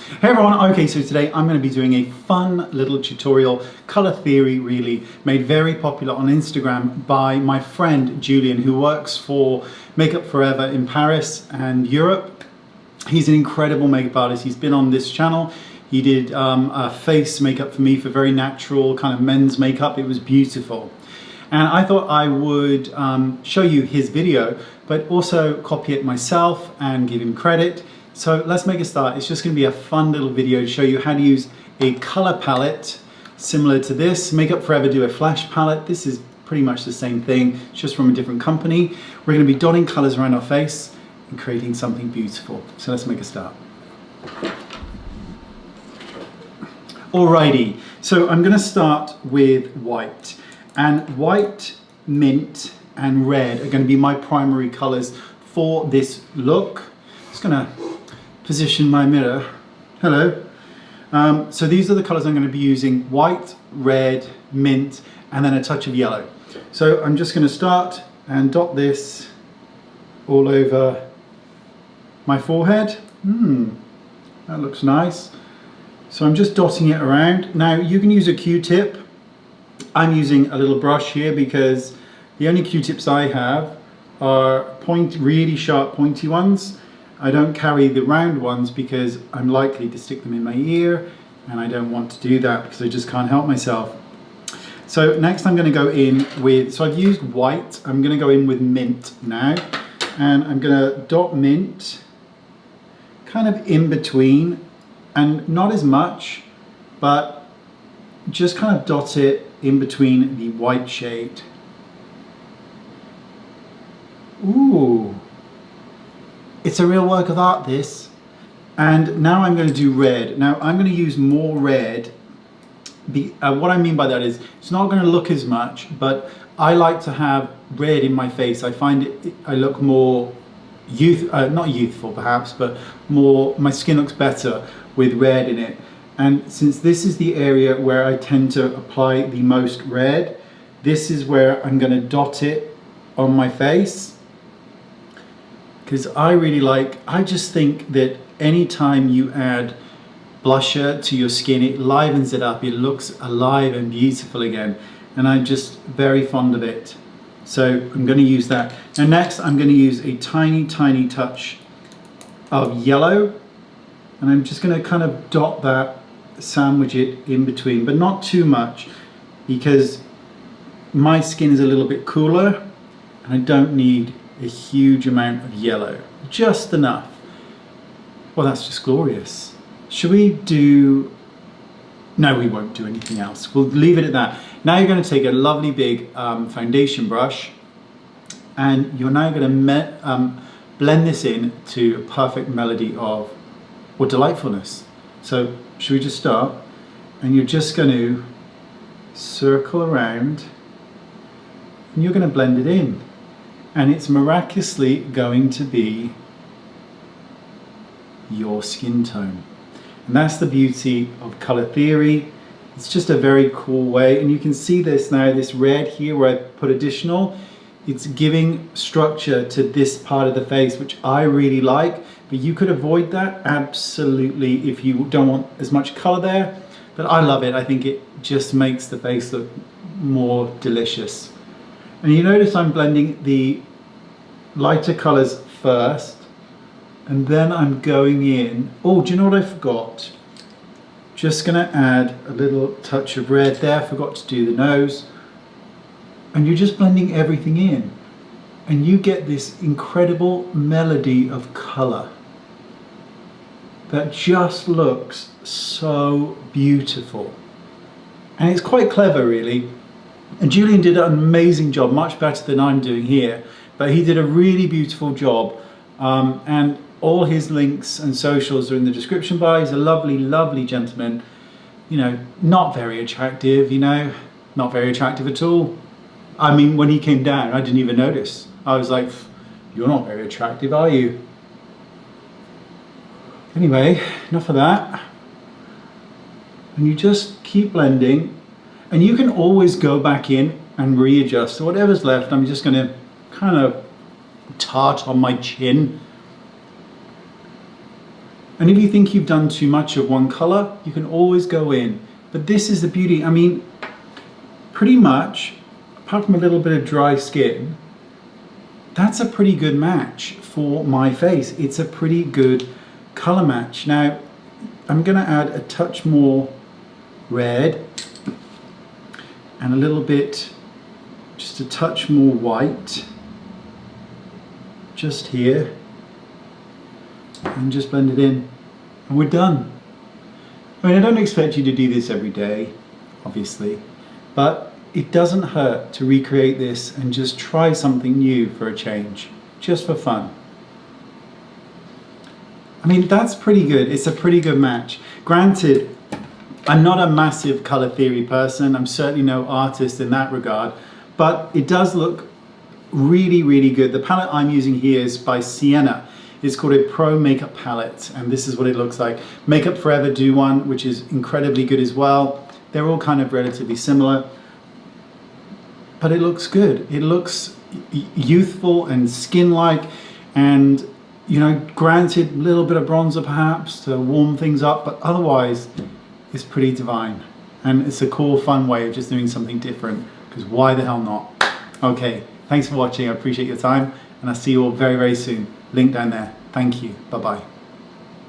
Hey everyone, okay, so today I'm going to be doing a fun little tutorial, color theory really, made very popular on Instagram by my friend Julian, who works for Makeup Forever in Paris and Europe. He's an incredible makeup artist. He's been on this channel. He did a face makeup for me for very natural kind of men's makeup. It was beautiful. And I thought I would show you his video, but also copy it myself and give him credit. So let's make a start. It's just going to be a fun little video to show you how to use a color palette similar to this. Makeup Forever do a flash palette. This is pretty much the same thing, it's just from a different company. We're going to be dotting colors around our face and creating something beautiful. So let's make a start. Alrighty, so I'm going to start with white. And white, mint, and red are going to be my primary colors for this look. Just going to position my mirror. Hello. So these are the colors I'm going to be using: white, red, mint, and then a touch of yellow. So I'm just going to start and dot this all over my forehead. That looks nice. So I'm just dotting it around. Now you can use a Q-tip. I'm using a little brush here because the only Q-tips I have are really sharp pointy ones. I don't carry the round ones because I'm likely to stick them in my ear, and I don't want to do that because I just can't help myself. So next I'm going to go in with, so I've used white, I'm going to go in with mint now, and I'm going to dot mint kind of in between, and not as much, but just kind of dot it in between the white shade. Ooh. It's a real work of art, this. And now I'm going to do red. Now I'm going to use more red. What I mean by that is it's not going to look as much, but I like to have red in my face. I find I look more not youthful perhaps, but more, my skin looks better with red in it. And since this is the area where I tend to apply the most red, this is where I'm going to dot it on my face. Because I just think that anytime you add blusher to your skin, it livens it up, it looks alive and beautiful again. And I'm just very fond of it. So I'm going to use that. And next I'm going to use a tiny, tiny touch of yellow. And I'm just going to kind of dot that, sandwich it in between, but not too much, because my skin is a little bit cooler and I don't need a huge amount of yellow, just enough. Well, that's just glorious. Should we do, no, we won't do anything else. We'll leave it at that. Now you're going to take a lovely big foundation brush, and you're now going to blend this in to a perfect melody of, or delightfulness. So should we just start? And you're just going to circle around and you're going to blend it in. And it's miraculously going to be your skin tone. And that's the beauty of color theory. It's just a very cool way. And you can see this now, this red here where I put additional, it's giving structure to this part of the face, which I really like. But you could avoid that absolutely if you don't want as much color there. But I love it. I think it just makes the face look more delicious. And you notice I'm blending the lighter colors first, and then I'm going in. Oh, do you know what I forgot? Just gonna add a little touch of red there. Forgot to do the nose. And you're just blending everything in. And you get this incredible melody of color that just looks so beautiful. And it's quite clever, really. And Julian did an amazing job, much better than I'm doing here, but he did a really beautiful job. And all his links and socials are in the description bar. He's a lovely, lovely gentleman. You know, not very attractive, not very attractive at all. I mean, when he came down, I didn't even notice. I was like, you're not very attractive, are you? Anyway, enough of that. And you just keep blending. And you can always go back in and readjust. So whatever's left, I'm just going to kind of tart on my chin. And if you think you've done too much of one color, you can always go in. But this is the beauty. I mean, pretty much, apart from a little bit of dry skin, that's a pretty good match for my face. It's a pretty good color match. Now, I'm gonna add a touch more red and a little bit, just a touch more white, just here, and just blend it in, and we're done. I mean, I don't expect you to do this every day, obviously, but it doesn't hurt to recreate this and just try something new for a change, just for fun. I mean, that's pretty good. It's a pretty good match. Granted, I'm not a massive color theory person. I'm certainly no artist in that regard, but it does look really, really good. The palette I'm using here is by Sienna. It's called a Pro Makeup Palette, and this is what it looks like. Makeup Forever do one, which is incredibly good as well. They're all kind of relatively similar, but it looks good. It looks youthful and skin-like, and you know, granted, a little bit of bronzer perhaps to warm things up, but otherwise it's pretty divine. And it's a cool, fun way of just doing something different, because why the hell not? Okay, thanks for watching. I appreciate your time, and I'll see you all very, very soon. Link down there. Thank you. Bye-bye.